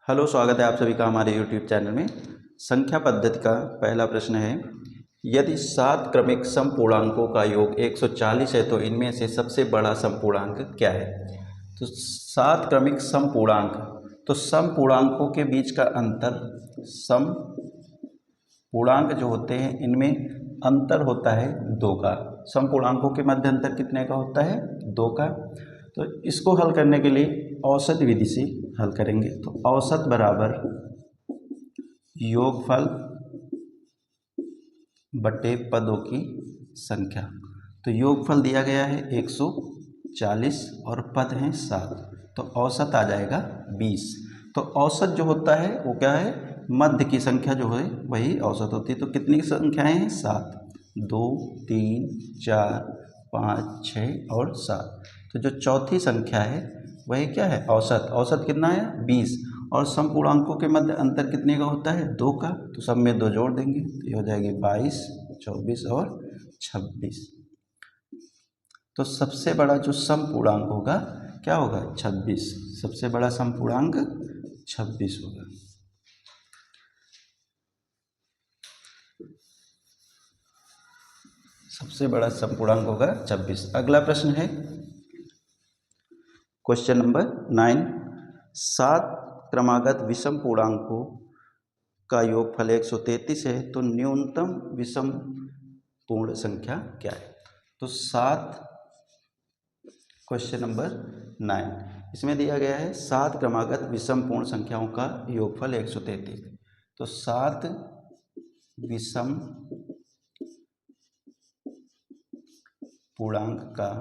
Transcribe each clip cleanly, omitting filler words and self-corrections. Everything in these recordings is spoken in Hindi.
हेलो, स्वागत है आप सभी का हमारे YouTube चैनल में। संख्या पद्धति का पहला प्रश्न है, यदि 7 क्रमिक समपूर्णांकों का योग 140 है तो इनमें से सबसे बड़ा समपूर्णांक क्या है। तो 7 क्रमिक समपूर्णांक, तो समपूर्णांकों के बीच का अंतर, समपूर्णांक जो होते हैं इनमें अंतर होता है 2 का। समपूर्णांकों के मध्य अंतर कितने का होता है, 2 का। तो इसको हल करने के लिए औसत विधि से हल करेंगे। तो औसत बराबर योगफल बटे पदों की संख्या। तो योगफल दिया गया है 140 और पद हैं 7, तो औसत आ जाएगा 20। तो औसत जो होता है वो क्या है, मध्य की संख्या जो है वही औसत होती है। तो कितनी संख्याएं हैं, 7, 2, 3, 4, 5, 6 और 7। तो जो चौथी संख्या है वही क्या है, औसत। औसत कितना है, 20। और समपूर्णांकों के मध्य अंतर कितने का होता है, 2 का। तो सब में 2 जोड़ देंगे तो ये हो जाएगी 22, 24 और 26। तो सबसे बड़ा जो समपूर्णांक होगा क्या होगा, 26। सबसे बड़ा समपूर्णांक 26 होगा। सबसे बड़ा समपूर्णांक होगा 26। अगला प्रश्न है क्वेश्चन नंबर 9। 7 क्रमागत विषम पूर्णांकों का योगफल 133 है तो न्यूनतम विषम पूर्ण संख्या क्या है। तो 7, क्वेश्चन नंबर 9, इसमें दिया गया है 7 क्रमागत विषम पूर्ण संख्याओं का योगफल 133। तो 7 विषम पूर्णांक का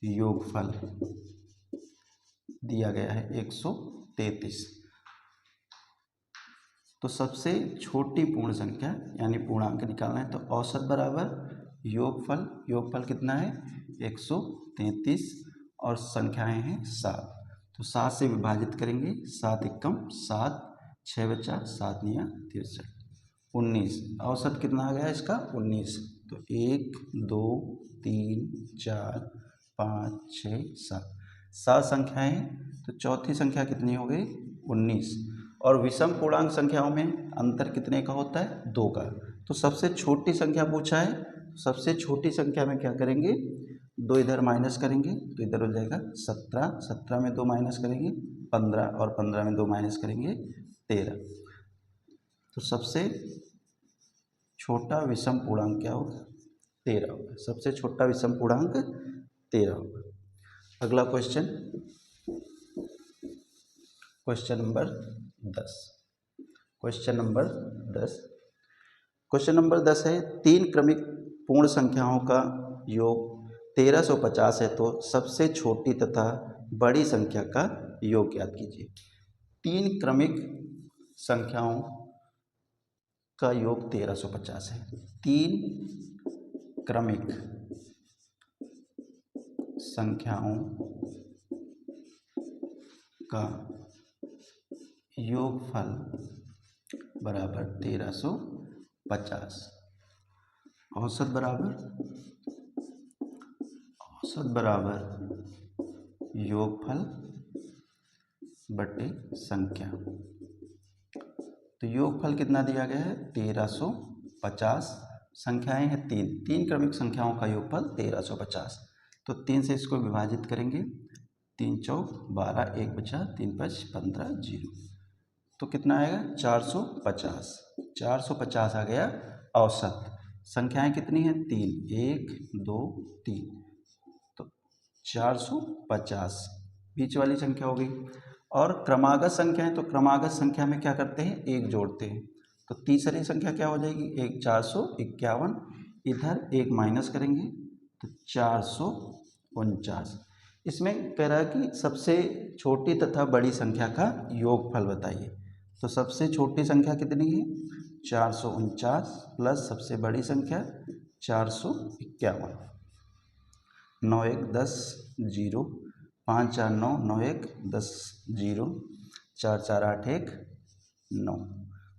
योगफल दिया गया है 133। तो सबसे छोटी पूर्ण संख्या यानी पूर्णांक निकालना है। तो औसत बराबर योगफल, योगफल कितना है 133 और संख्याएं हैं 7। तो 7 से विभाजित करेंगे, 7 एकम 7, 6 बचा, 7 निया 63, 19। औसत कितना आ गया इसका, 19। तो 1, 2, 3, 4, 5, 6, 7, 7 संख्याएं हैं। तो चौथी संख्या कितनी हो गई, 19। और विषम पूर्णांक संख्याओं में अंतर कितने का होता है, 2 का। तो सबसे छोटी संख्या पूछा है, सबसे छोटी संख्या में क्या करेंगे, 2 इधर माइनस करेंगे तो इधर हो जाएगा 17, 17 में 2 माइनस करेंगे 15 और 15 में 2 माइनस करेंगे 13। तो सबसे छोटा विषम पूर्णांक क्या होगा, 13 होगा। सबसे छोटा विषम पूर्णांक 13 होगा। अगला question, question number 10। Question number 10, question number 10 है 3 क्रमिक पूर्ण संख्याओं का योग 1350 है तो सबसे छोटी तथा बड़ी संख्या का योग ज्ञात कीजिए। 3 क्रमिक संख्याओं का योग 1350 है। 3 क्रमिक संख्याओं का योगफल बराबर 1350। औसत बराबर योगफल बटे संख्या। तो योगफल कितना दिया गया है, 1350। संख्याएं हैं 3 क्रमिक संख्याओं का योगफल 1350। तो 3 से इसको विभाजित करेंगे, 3 चौक 12, 1 बचा, 3 5 15, 0। तो कितना आएगा, 450। 450 आ गया औसत। संख्याएं कितनी हैं, 3, 1, 2, 3। तो 450 बीच वाली संख्या हो गई। और क्रमागत संख्या है तो क्रमागत संख्या में क्या करते हैं, 1 जोड़ते हैं। तो तीसरी संख्या क्या हो जाएगी, 1 451। इधर 1 माइनस करेंगे तो 449। इसमें कह रहा है कि सबसे छोटी तथा बड़ी संख्या का योगफल बताइए। तो सबसे छोटी संख्या कितनी है, 449 प्लस सबसे बड़ी संख्या 451। 9 1 10 0, 5 4 9, 9 1 10 0, 4 4 8 1 9।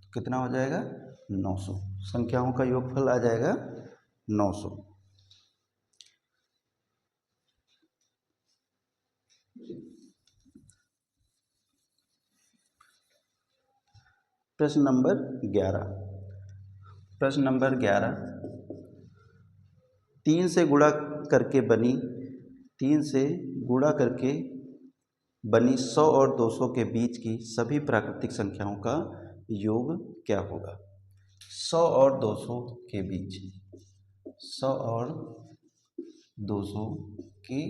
तो कितना हो जाएगा, 900। संख्याओं का योगफल आ जाएगा 900। प्रश्न नंबर 11। प्रश्न नंबर 11, 3 से गुणा करके बनी 100 और 200 के बीच की सभी प्राकृतिक संख्याओं का योग क्या होगा। 100 और 200 के बीच, 100 और 200 के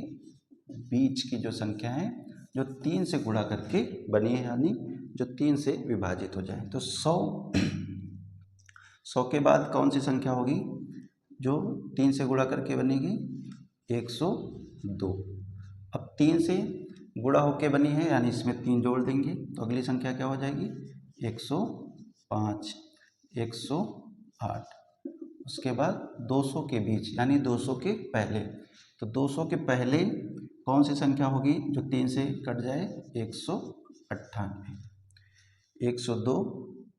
बीच की जो संख्या है जो 3 से गुणा करके बनी है, यानी जो 3 से विभाजित हो जाए, तो 100 के बाद कौन सी संख्या होगी जो 3 से गुणा करके बनेगी, 102। अब 3 से गुणा होके बनी है, यानी इसमें 3 जोड़ देंगे तो अगली संख्या क्या हो जाएगी, 105, 108। उसके बाद 200 के बीच, यानी 200 के पहले, तो 200 के पहले कौन सी संख्या होगी जो 3 से कट जाए, 198, 102।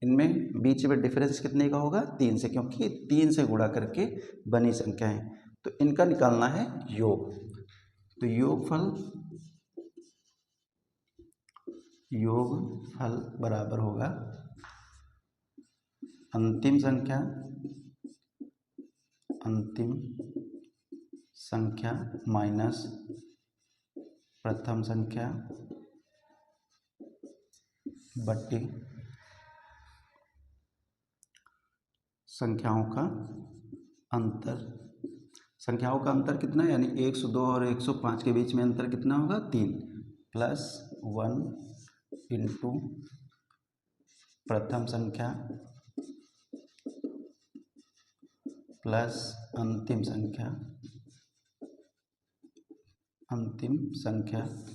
इनमें बीच में डिफरेंस कितने का होगा, 3 से, क्योंकि 3 से गुणा करके बनी संख्या है, तो इनका निकालना है योग। तो योगफल बराबर होगा अंतिम संख्या माइनस प्रथम संख्या बट्टी संख्याओं का अंतर कितना है, यानी 102 और 105 के बीच में अंतर कितना होगा, 3, प्लस 1 इंटू प्रथम संख्या प्लस अंतिम संख्या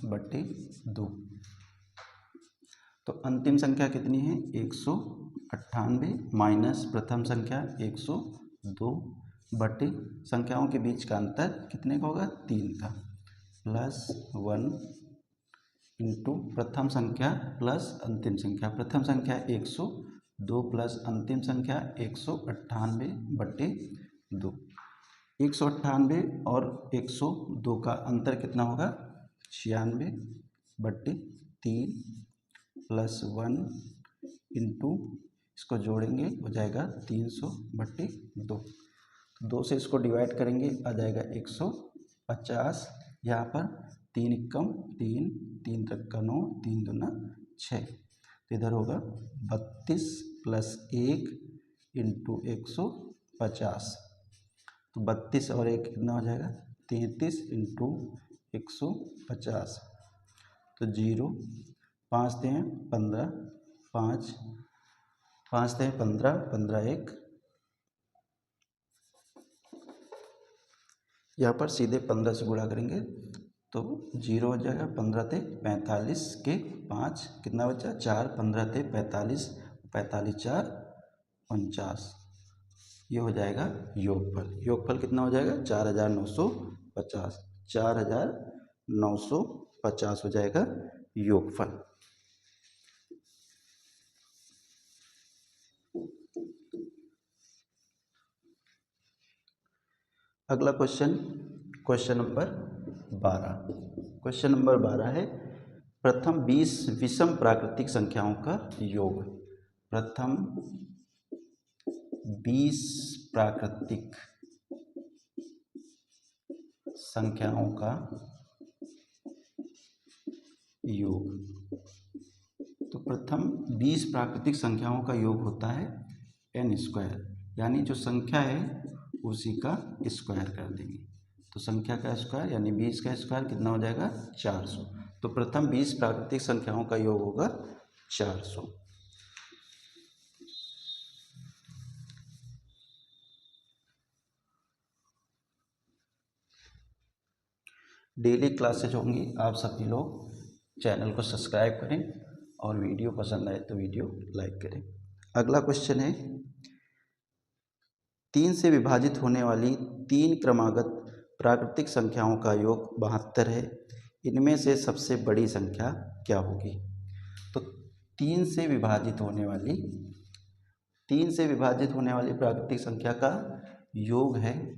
बटे 2। तो अंतिम संख्या कितनी है, 198 माइनस प्रथम संख्या 102 बटे संख्याओं के बीच का अंतर कितने का होगा, 3 का, प्लस 1 इंटू प्रथम संख्या प्लस अंतिम संख्या। प्रथम संख्या 102 प्लस अंतिम संख्या 198 बटे 2। 198 और 102 का अंतर कितना होगा, 96 बटे 3 प्लस 1 इंटू, इसको जोड़ेंगे हो जाएगा 300 बटे 2। 2 से इसको डिवाइड करेंगे आ जाएगा 150। यहाँ पर 3 एकम 3, 3 तक का 9, 3 दूना 6, तो इधर होगा 32 प्लस 1 इंटू 150, तो 32 और 1 कितना हो जाएगा, 33 इंटू 150, तो 0, 5 दें 15, 5 दें 15, 15 1, यहाँ पर सीधे 15 से गुणा करेंगे तो 0 हो जाएगा, 15 थे 45 के 5 कितना बचा, 4, 15 थे 45, 45 4 49, ये हो जाएगा योगफल। योगफल कितना हो जाएगा, 4950, 4950 हो जाएगा योगफल। अगला क्वेश्चन नंबर 12। क्वेश्चन नंबर 12 है, प्रथम 20 विषम प्राकृतिक संख्याओं का योग। प्रथम 20 प्राकृतिक संख्याओं का योग। तो प्रथम 20 प्राकृतिक संख्याओं का योग होता है n², यानी जो संख्या है उसी का स्क्वायर कर देंगे, तो संख्या का स्क्वायर यानी 20 का स्क्वायर कितना हो जाएगा, 400। तो प्रथम 20 प्राकृतिक संख्याओं का योग होगा 400। डेली क्लासेज होंगी, आप सभी लोग चैनल को सब्सक्राइब करें और वीडियो पसंद आए तो वीडियो लाइक करें। अगला क्वेश्चन है, 3 से विभाजित होने वाली 3 क्रमागत प्राकृतिक संख्याओं का योग 72 है, इनमें से सबसे बड़ी संख्या क्या होगी। तो 3 से विभाजित होने वाली प्राकृतिक संख्या का योग है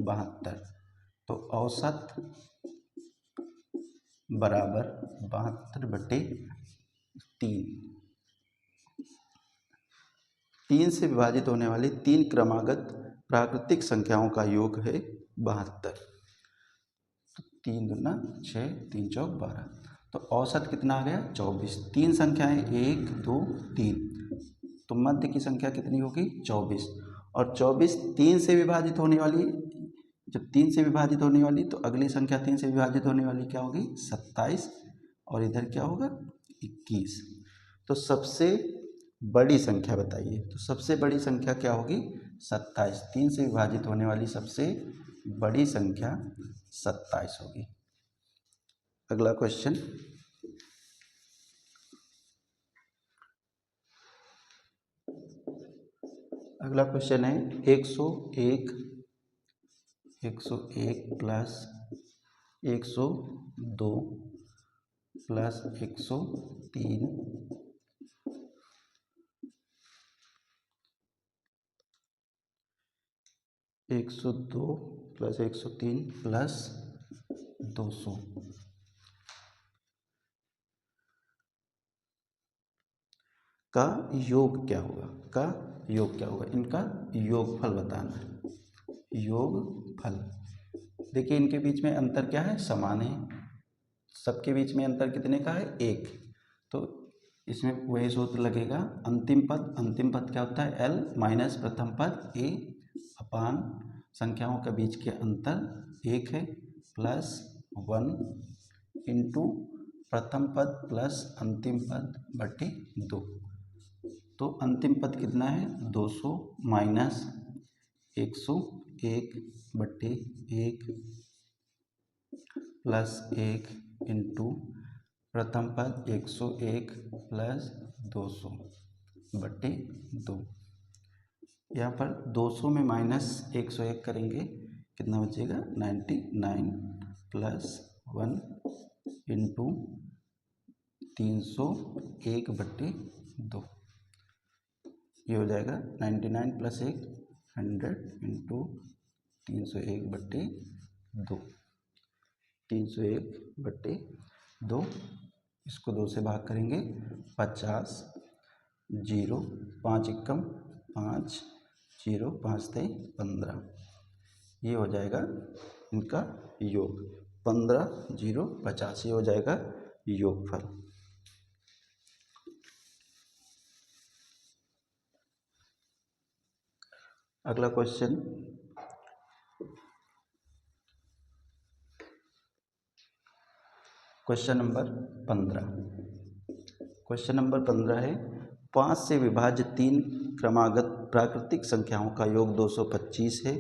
72, तो औसत बराबर 72/3। 3 से विभाजित होने वाली 3 क्रमागत प्राकृतिक संख्याओं का योग है 72। 3 दूना 6, 3 चौक 12, तो औसत कितना आ गया 24। 3 संख्याएं 1 2 3, तो मध्य की संख्या कितनी होगी 24। और 24 3 से विभाजित होने वाली, जब 3 से विभाजित होने वाली तो अगली संख्या 3 से विभाजित होने वाली क्या होगी 27, और इधर क्या होगा 21। तो सबसे बड़ी संख्या बताइए, तो सबसे बड़ी संख्या क्या होगी 27। 3 से विभाजित होने वाली सबसे बड़ी संख्या 27 होगी। अगला क्वेश्चन, अगला क्वेश्चन है 101 प्लस 102 प्लस 103 102 प्लस 103 प्लस 200 का योग क्या होगा, का योग क्या होगा, इनका योगफल बताना है। योगफल, देखिए इनके बीच में अंतर क्या है, समान है, सबके बीच में अंतर कितने का है 1। तो इसमें वही सूत्र लगेगा, अंतिम पद क्या होता है l माइनस प्रथम पद a अपान संख्याओं के बीच के अंतर 1 है, प्लस 1 इंटू प्रथम पद प्लस अंतिम पद बटे 2। तो अंतिम पद कितना है 200 माइनस 101 बटे 1 प्लस 1 इंटू प्रथम पद 101 प्लस 200 बटे 2। यहाँ पर 200 में माइनस 101 करेंगे कितना बचेगा 99 प्लस 1 इंटू 301 बटे 2, ये हो जाएगा 99 प्लस 1 100 इंटू 301 बटे 2, 301 बटे 2, इसको 2 से भाग करेंगे 50, 0 5 एकम 5, 0 5 × 15, ये हो जाएगा इनका योग 15 0 50, ये हो जाएगा योगफल। अगला question, question number 15। Question number 15 है 5 से विभाज्य 3 क्रमागत प्राकृतिक संख्याओं का योग 225 है,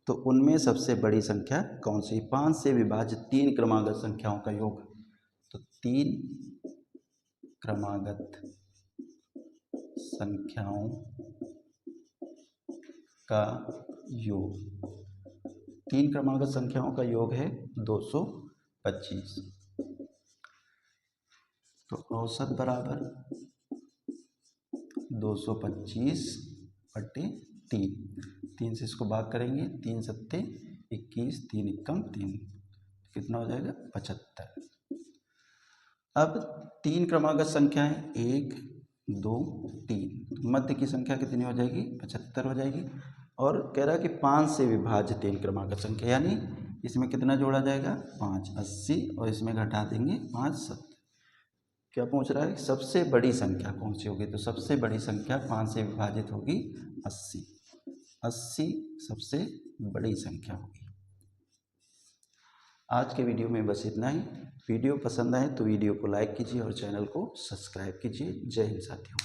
तो उनमें सबसे बड़ी संख्या कौन सी। 5 से विभाज्य 3 क्रमागत संख्याओं का योग, तो 3 क्रमागत संख्याओं का योग, 3 क्रमागत संख्याओं का योग है 225। तो औसत बराबर 225 बटे 3, 3 से इसको भाग करेंगे 3 सत्ते 21, 3 एकम 3, कितना हो जाएगा 75। अब 3 क्रमागत संख्याएं 1 2 3, मध्य की संख्या कितनी हो जाएगी 75 हो जाएगी। और कह रहा है कि 5 से विभाज्य 3 क्रमागत संख्या, यानी इसमें कितना जोड़ा जाएगा 5 80, और इसमें घटा देंगे 5 70। क्या पूछ रहा है सबसे बड़ी संख्या कौन सी होगी, तो सबसे बड़ी संख्या 5 से विभाजित होगी 80, 80 सबसे बड़ी संख्या होगी। आज के वीडियो में बस इतना ही। वीडियो पसंद आए तो वीडियो को लाइक कीजिए और चैनल को सब्सक्राइब कीजिए। जय हिंद साथियों।